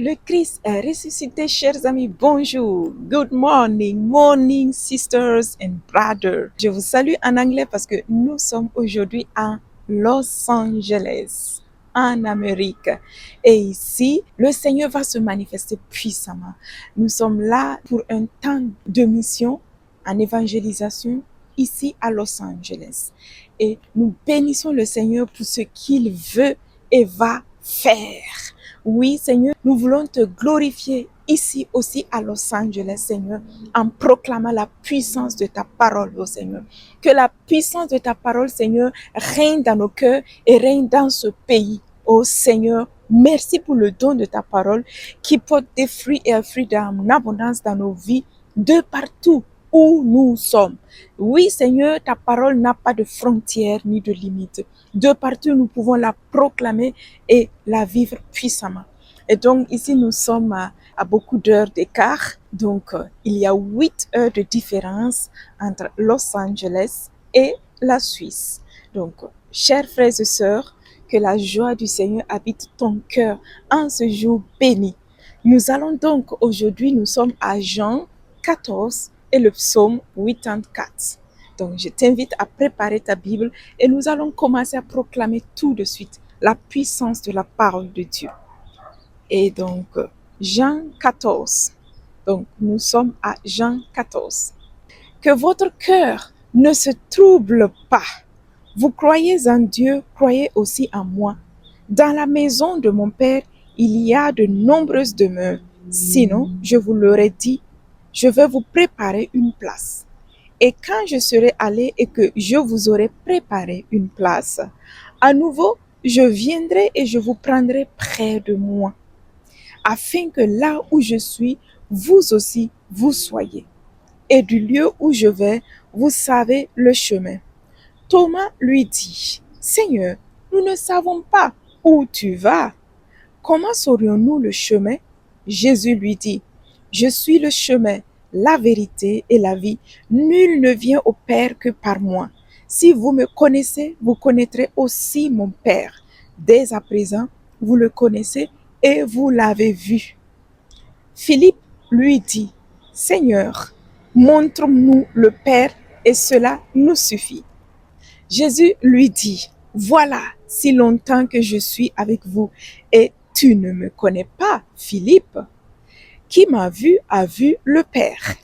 Le Christ est ressuscité, chers amis. Bonjour. Good morning, morning, sisters and brothers. Je vous salue en anglais parce que nous sommes aujourd'hui à Los Angeles, en Amérique. Et ici, le Seigneur va se manifester puissamment. Nous sommes là pour un temps de mission en évangélisation ici à Los Angeles. Et nous bénissons le Seigneur pour ce qu'il veut et va faire. Oui, Seigneur, nous voulons te glorifier ici aussi à Los Angeles, Seigneur, en proclamant la puissance de ta parole, oh Seigneur. Que la puissance de ta parole, Seigneur, règne dans nos cœurs et règne dans ce pays, oh Seigneur. Merci pour le don de ta parole qui porte des fruits et un fruit en abondance dans nos vies, de partout où nous sommes. Oui, Seigneur, ta parole n'a pas de frontières ni de limites. De partout, nous pouvons la proclamer et la vivre puissamment. Et donc, ici, nous sommes à beaucoup d'heures d'écart. Donc, il y a 8 heures de différence entre Los Angeles et la Suisse. Donc, chers frères et sœurs, que la joie du Seigneur habite ton cœur en ce jour béni. Nous allons donc, aujourd'hui, nous sommes à Jean 14 et le psaume 84. Donc, je t'invite à préparer ta Bible et nous allons commencer à proclamer tout de suite la puissance de la parole de Dieu. Et donc, Jean 14. Donc, nous sommes à Jean 14. Que votre cœur ne se trouble pas. Vous croyez en Dieu, croyez aussi en moi. Dans la maison de mon Père, il y a de nombreuses demeures. Sinon, je vous l'aurais dit, je vais vous préparer une place. Et quand je serai allé et que je vous aurai préparé une place, à nouveau, je viendrai et je vous prendrai près de moi, afin que là où je suis, vous aussi, vous soyez. Et du lieu où je vais, vous savez le chemin. Thomas lui dit, « Seigneur, nous ne savons pas où tu vas. Comment saurions-nous le chemin ?» Jésus lui dit, « Je suis le chemin, la vérité et la vie. Nul ne vient au Père que par moi. Si vous me connaissez, vous connaîtrez aussi mon Père. Dès à présent, vous le connaissez et vous l'avez vu. » Philippe lui dit, « Seigneur, montre-nous le Père et cela nous suffit. » Jésus lui dit, « Voilà si longtemps que je suis avec vous et tu ne me connais pas, Philippe. Qui m'a vu a vu le Père.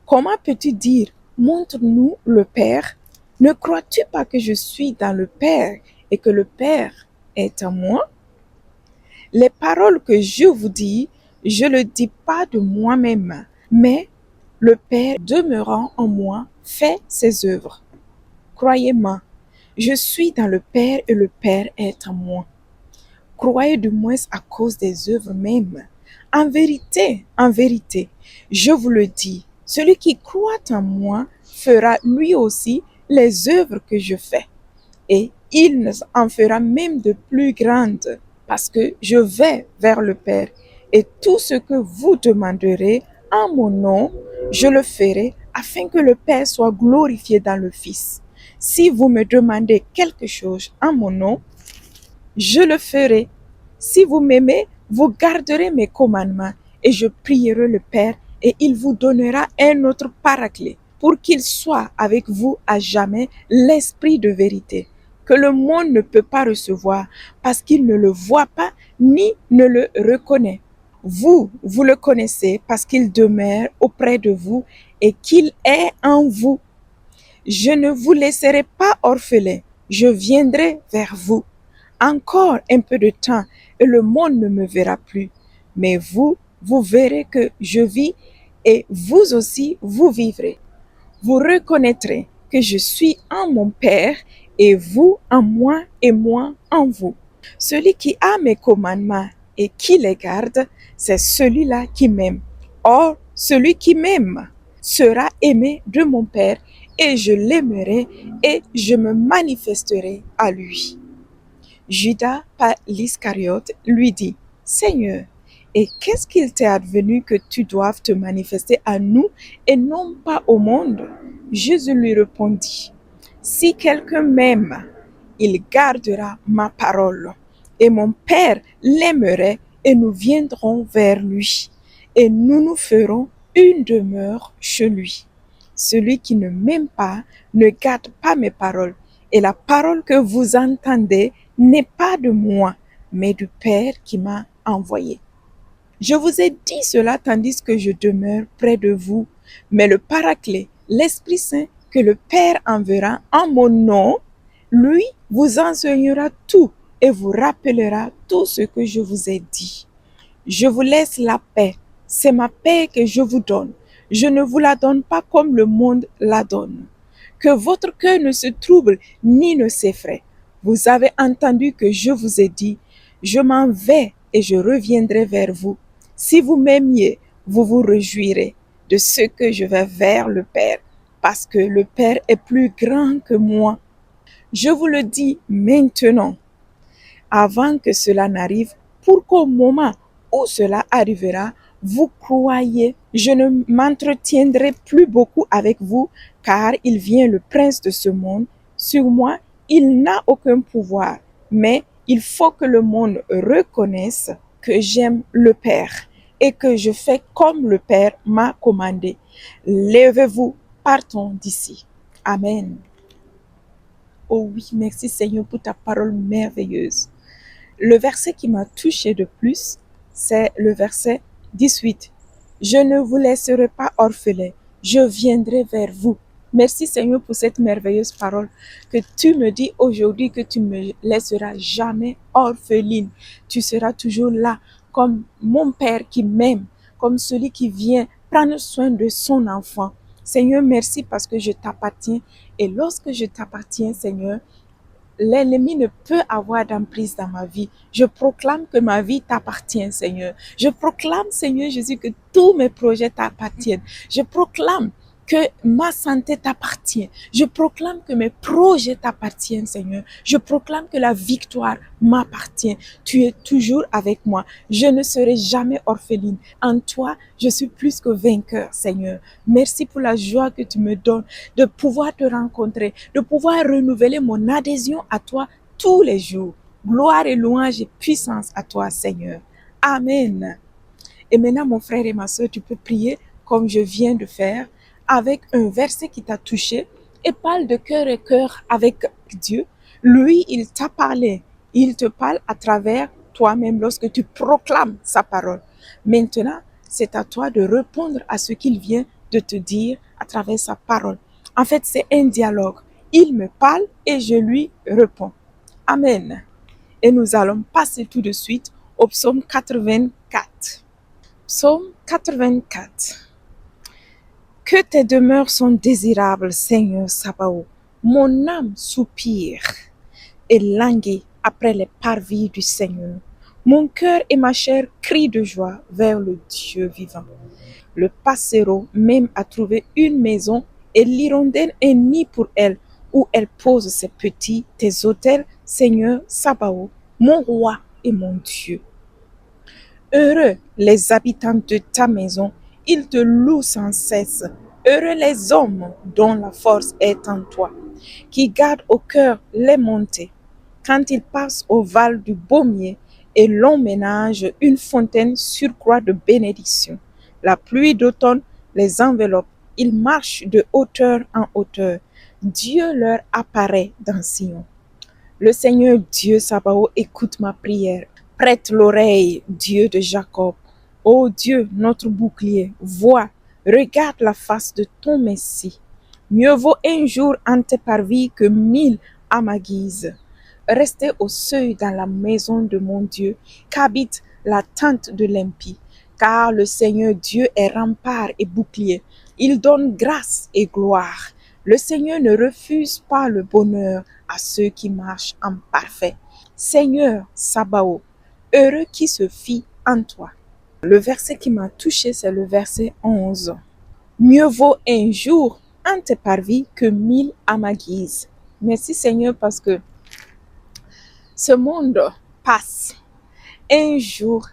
Comment peux-tu dire, montre-nous le Père? Ne crois-tu pas que je suis dans le Père et que le Père est en moi? Les paroles que je vous dis, je ne le dis pas de moi-même, mais le Père demeurant en moi fait ses œuvres. Croyez-moi, je suis dans le Père et le Père est en moi. Croyez du moins à cause des œuvres mêmes. En vérité, je vous le dis, celui qui croit en moi fera lui aussi les œuvres que je fais. Et il en fera même de plus grandes, parce que je vais vers le Père. Et tout ce que vous demanderez en mon nom, je le ferai, afin que le Père soit glorifié dans le Fils. Si vous me demandez quelque chose en mon nom, je le ferai. Si vous m'aimez, vous garderez mes commandements et je prierai le Père et il vous donnera un autre paraclet pour qu'il soit avec vous à jamais, l'Esprit de vérité, que le monde ne peut pas recevoir parce qu'il ne le voit pas ni ne le reconnaît. Vous le connaissez parce qu'il demeure auprès de vous et qu'il est en vous. Je ne vous laisserai pas orphelins, je viendrai vers vous. Encore un peu de temps et le monde ne me verra plus. Mais vous verrez que je vis et vous aussi, vous vivrez. Vous reconnaîtrez que je suis en mon Père et vous en moi et moi en vous. Celui qui a mes commandements et qui les garde, c'est celui-là qui m'aime. Or, celui qui m'aime sera aimé de mon Père et je l'aimerai et je me manifesterai à lui. Judas, pas l'Iscariote, lui dit, « Seigneur, et qu'est-ce qu'il t'est advenu que tu doives te manifester à nous et non pas au monde ?» Jésus lui répondit, « Si quelqu'un m'aime, il gardera ma parole, et mon Père l'aimerait, et nous viendrons vers lui, et nous nous ferons une demeure chez lui. Celui qui ne m'aime pas ne garde pas mes paroles, et la parole que vous entendez n'est pas de moi, mais du Père qui m'a envoyé. Je vous ai dit cela tandis que je demeure près de vous, mais le Paraclet, l'Esprit Saint, que le Père enverra en mon nom, lui vous enseignera tout et vous rappellera tout ce que je vous ai dit. Je vous laisse la paix, c'est ma paix que je vous donne. Je ne vous la donne pas comme le monde la donne. Que votre cœur ne se trouble ni ne s'effraie. Vous avez entendu que je vous ai dit, je m'en vais et je reviendrai vers vous. Si vous m'aimiez, vous vous réjouirez de ce que je vais vers le Père, parce que le Père est plus grand que moi. Je vous le dis maintenant, avant que cela n'arrive, pour qu'au moment où cela arrivera, vous croyez. Je ne m'entretiendrai plus beaucoup avec vous, car il vient le prince de ce monde. Sur moi, il n'a aucun pouvoir, mais il faut que le monde reconnaisse que j'aime le Père et que je fais comme le Père m'a commandé. Levez-vous, partons d'ici. Amen. Oh oui, merci Seigneur pour ta parole merveilleuse. Le verset qui m'a touché de plus, c'est le verset 18. Je ne vous laisserai pas orphelin, je viendrai vers vous. Merci Seigneur pour cette merveilleuse parole que tu me dis aujourd'hui, que tu ne me laisseras jamais orpheline. Tu seras toujours là comme mon Père qui m'aime, comme celui qui vient prendre soin de son enfant. Seigneur, merci parce que je t'appartiens. Et lorsque je t'appartiens, Seigneur, l'ennemi ne peut avoir d'emprise dans ma vie. Je proclame que ma vie t'appartient, Seigneur. Je proclame, Seigneur Jésus, que tous mes projets t'appartiennent. Je proclame que ma santé t'appartient. Je proclame que mes projets t'appartiennent, Seigneur. Je proclame que la victoire m'appartient. Tu es toujours avec moi. Je ne serai jamais orpheline. En toi, je suis plus que vainqueur, Seigneur. Merci pour la joie que tu me donnes de pouvoir te rencontrer, de pouvoir renouveler mon adhésion à toi tous les jours. Gloire et louange et puissance à toi, Seigneur. Amen. Et maintenant, mon frère et ma soeur, tu peux prier comme je viens de faire, avec un verset qui t'a touché, et parle de cœur et cœur avec Dieu. Lui, il t'a parlé. Il te parle à travers toi-même lorsque tu proclames sa parole. Maintenant, c'est à toi de répondre à ce qu'il vient de te dire à travers sa parole. En fait, c'est un dialogue. Il me parle et je lui réponds. Amen. Et nous allons passer tout de suite au psaume 84. Psaume 84. Que tes demeures sont désirables, Seigneur Sabaoth. Mon âme soupire et languit après les parvis du Seigneur. Mon cœur et ma chair crient de joie vers le Dieu vivant. Le passereau même a trouvé une maison et l'hirondelle un nid pour elle, où elle pose ses petits. Tes autels, Seigneur Sabaoth, mon roi et mon Dieu. Heureux les habitants de ta maison, ils te louent sans cesse. Heureux les hommes dont la force est en toi, qui gardent au cœur les montées. Quand ils passent au val du Baumier et l'on ménage une fontaine surcroît de bénédiction. La pluie d'automne les enveloppe, ils marchent de hauteur en hauteur. Dieu leur apparaît dans Sion. Le Seigneur Dieu Sabaoth écoute ma prière. Prête l'oreille, Dieu de Jacob. Ô Dieu, notre bouclier, vois, regarde la face de ton Messie. Mieux vaut un jour en tes parvis que 1000 à ma guise. Restez au seuil dans la maison de mon Dieu, qu'habite la tente de l'impie. Car le Seigneur Dieu est rempart et bouclier. Il donne grâce et gloire. Le Seigneur ne refuse pas le bonheur à ceux qui marchent en parfait. Seigneur Sabaoth, heureux qui se fie en toi. Le verset qui m'a touché, c'est le verset 11. Mieux vaut un jour en tes parvis que 1000 à ma guise. Merci Seigneur parce que ce monde passe. Un jour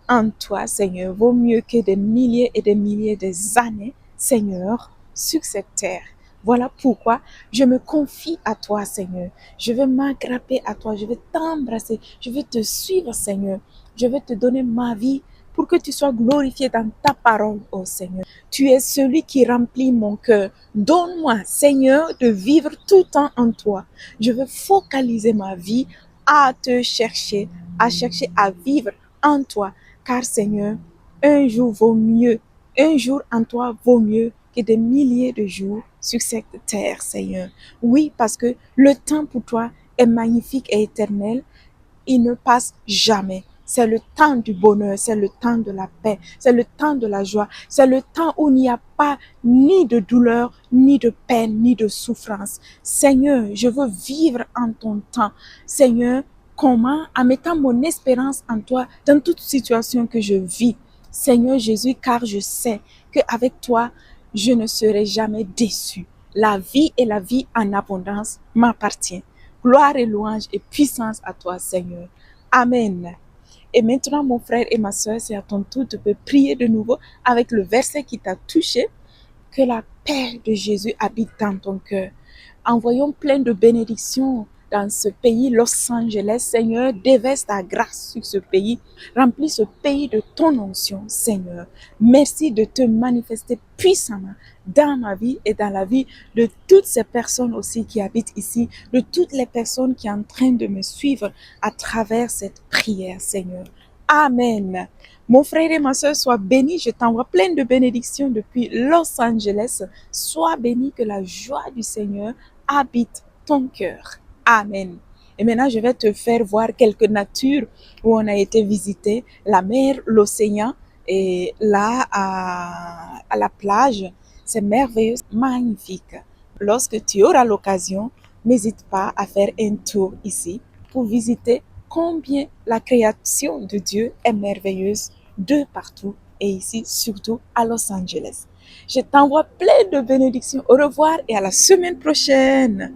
en toi, Seigneur, vaut mieux que des milliers et des milliers d'années, Seigneur, sur cette terre. Voilà pourquoi je me confie à toi, Seigneur. Je veux m'aggrapper à toi, je veux t'embrasser, je veux te suivre, Seigneur. Je veux te donner ma vie pour que tu sois glorifié dans ta parole, ô Seigneur. Tu es celui qui remplit mon cœur. Donne-moi, Seigneur, de vivre tout le temps en toi. Je veux focaliser ma vie à te chercher, à chercher à vivre en toi. Car, Seigneur, un jour vaut mieux, un jour en toi vaut mieux que des milliers de jours sur cette terre, Seigneur. Oui, parce que le temps pour toi est magnifique et éternel. Il ne passe jamais. C'est le temps du bonheur, c'est le temps de la paix, c'est le temps de la joie, c'est le temps où il n'y a pas ni de douleur, ni de peine, ni de souffrance. Seigneur, je veux vivre en ton temps. Seigneur, comment? En mettant mon espérance en toi dans toute situation que je vis. Seigneur Jésus, car je sais qu'avec toi, je ne serai jamais déçu. La vie et la vie en abondance m'appartient. Gloire et louange et puissance à toi, Seigneur. Amen. Et maintenant, mon frère et ma soeur, c'est à ton tour, tu peux prier de nouveau avec le verset qui t'a touché. Que la paix de Jésus habite dans ton cœur. Envoyons plein de bénédictions dans ce pays, Los Angeles. Seigneur, déverse ta grâce sur ce pays. Remplis ce pays de ton onction, Seigneur. Merci de te manifester puissamment dans ma vie et dans la vie de toutes ces personnes aussi qui habitent ici, de toutes les personnes qui sont en train de me suivre à travers cette prière, Seigneur. Amen. Mon frère et ma soeur, sois bénis. Je t'envoie plein de bénédictions depuis Los Angeles. Sois béni, que la joie du Seigneur habite ton cœur. Amen. Et maintenant, je vais te faire voir quelques natures où on a été visiter. La mer, l'océan et là, à la plage. C'est merveilleux, magnifique. Lorsque tu auras l'occasion, n'hésite pas à faire un tour ici pour visiter combien la création de Dieu est merveilleuse de partout et ici, surtout à Los Angeles. Je t'envoie plein de bénédictions. Au revoir et à la semaine prochaine.